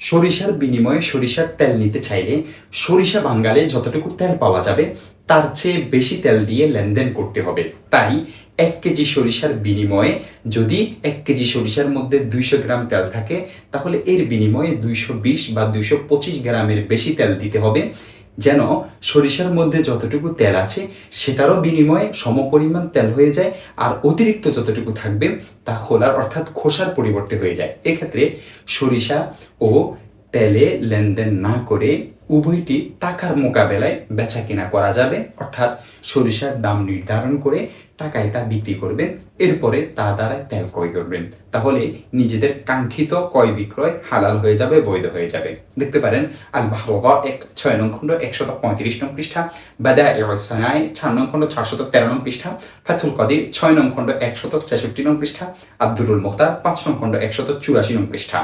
সরিষার বিনিময়ে সরিষার তেল নিতে চাইলে সরিষা বাঙ্গালে যতটুকু তেল পাওয়া যাবে তার চেয়ে বেশি তেল দিয়ে লেনদেন করতে হবে। তাই 1 কেজি সরিষার বিনিময়ে যদি 1 কেজি সরিষার মধ্যে 200 গ্রাম তেল থাকে, তাহলে এর বিনিময়ে 220 বা 225 গ্রামের বেশি তেল দিতে হবে, যেন সরিষার মধ্যে যতটুকু তেল আছে সেটারও বিনিময়ে সমপরিমাণ তেল হয়ে যায়, আর অতিরিক্ত যতটুকু থাকবে তা খোলার অর্থাৎ খোসার পরিবর্তে হয়ে যায়। এক্ষেত্রে সরিষা ও তেলে লেনদেন না করে উভয়টি টাকার মোকাবেলায় বেচা কিনা করা যাবে, অর্থাৎ সরিষার দাম নির্ধারণ করে টাকায় তা বিক্রি করবেন, এরপরে তা দ্বারা তেল ক্রয় করবেন। তাহলে নিজেদের কাঙ্ক্ষিত ক্রয় বিক্রয় হালাল হয়ে যাবে, বৈধ হয়ে যাবে। দেখতে পারেন আল বাহওয়া 6 নং খণ্ড 135 নং পৃষ্ঠা, বাদাইউস সানায় 4 নং খণ্ড 413 নং পৃষ্ঠা, ফাথুল কদির 6 নং খণ্ড 166 নং পৃষ্ঠা, আব্দুরুল মুখতার 5 নং খণ্ড 184 নং পৃষ্ঠা।